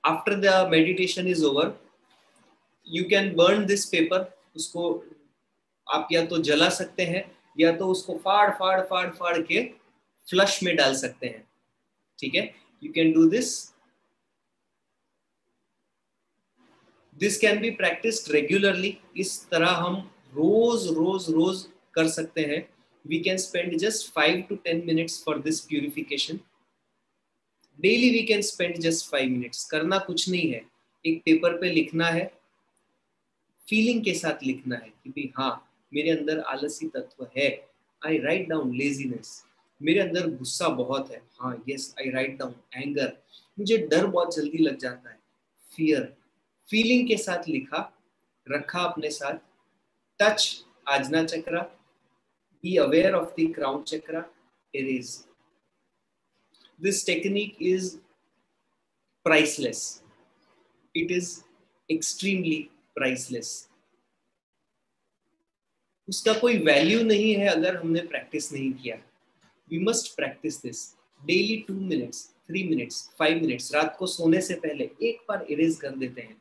After the meditation is over you can burn this paper. उसको आप या तो जला सकते हैं या तो उसको फाड़ फाड़ फाड़ फाड़ के फ्लश में डाल सकते हैं. ठीक है, you can do this. This can be practised regularly. इस तरह हम रोज रोज रोज कर सकते हैं. We can spend just 5 to 10 minutes for this purification. Daily we can spend just 5 minutes. करना कुछ नहीं है, एक पेपर पे लिखना है, फीलिंग के साथ लिखना है कि भी हाँ मेरे अंदर आलसी तत्व है. आई राइट डाउन लेजीनेस. मेरे अंदर गुस्सा बहुत है. हाँ, यस, आई राइट डाउन एंगर. मुझे डर बहुत जल्दी लग जाता है. फियर. फीलिंग के साथ लिखा, रखा अपने साथ. Touch Ajna chakra. Be aware of the crown chakra. Erase. This technique is priceless. It is extremely priceless. उसका कोई वैल्यू नहीं है अगर हमने प्रैक्टिस नहीं किया. We must practise this daily. 2 minutes, 3 minutes, 5 minutes. रात को सोने से पहले एक बार इरेज कर देते हैं.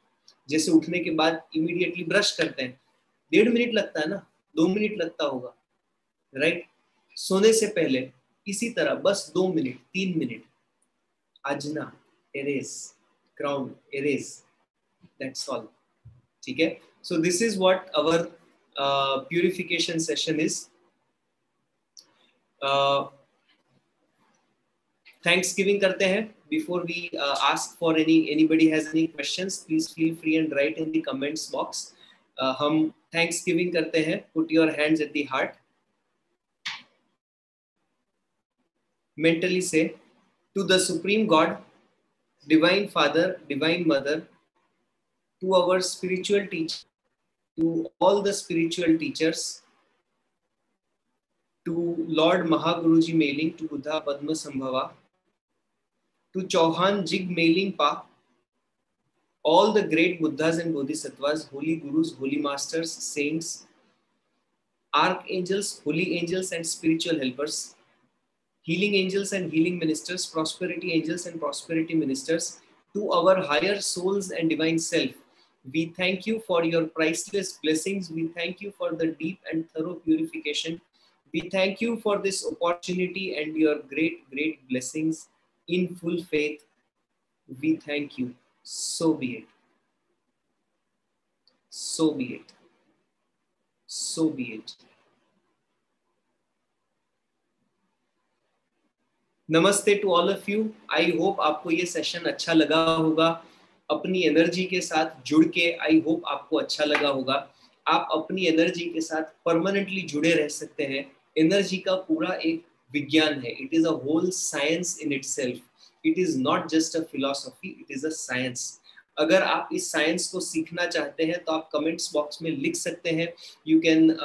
जैसे उठने के बाद इमीडिएटली ब्रश करते हैं, 1.5 मिनट लगता है ना, 2 मिनट लगता होगा, राइट? सोने से पहले इसी तरह बस 2 minute, 3 minute. Ajna, erase, crown, erase. That's all. ठीक है. So this is what our purification session is. Thanksgiving करते हैं. Before we ask for anybody has any questions, please feel free and write in the comments box. हम Thanksgiving करते हैं. Put your hands at the heart. Mentally say, to the Supreme God, Divine Father, Divine Mother, to our spiritual teacher, to all the spiritual teachers, to Lord Mahaguruji Mailing, to Buddha Padma Sambhava, to Chauhan Jig Mailing Pa, all the great Buddhas and Bodhisattvas, holy gurus, holy masters, saints, archangels, holy angels and spiritual helpers, healing angels and healing ministers, prosperity angels and prosperity ministers, to our higher souls and divine self. We thank you for your priceless blessings. We thank you for the deep and thorough purification. We thank you for this opportunity and your great, great blessings in full faith. We thank you. So be it. So be it. So be it. नमस्ते to all of you. I hope आपको ये सेशन अच्छा लगा होगा. अपनी एनर्जी के साथ जुड़ के आई होप आपको अच्छा लगा होगा. आप अपनी एनर्जी के साथ परमानेंटली जुड़े रह सकते हैं. एनर्जी का पूरा एक विज्ञान है. It is a whole science in itself. It is not just a philosophy, it is a science. अगर आप इस साइंस को सीखना चाहते हैं तो आप कमेंट्स बॉक्स में लिख सकते हैं. You can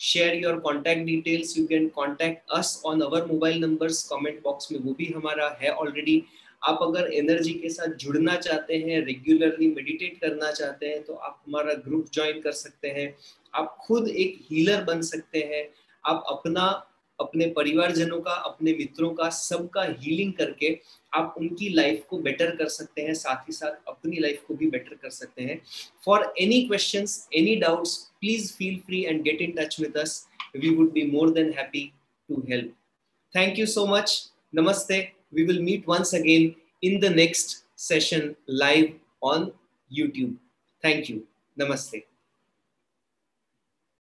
share your contact details. You can contact us on our mobile numbers. comment box में वो भी हमारा है already. आप अगर एनर्जी के साथ जुड़ना चाहते हैं, रेगुलरली मेडिटेट करना चाहते हैं, तो आप हमारा ग्रुप ज्वाइन कर सकते हैं. आप खुद एक हीलर बन सकते हैं. आप अपना, अपने परिवारजनों का, अपने मित्रों का, सबका हीलिंग करके आप उनकी लाइफ को बेटर कर सकते हैं, साथ ही साथ अपनी लाइफ को भी बेटर कर सकते हैं. For any questions, any doubts, please feel free and get in touch with us. We would be more than happy to help. Thank you so much. Namaste. We will meet once again in the next session live on YouTube. Thank you. Namaste.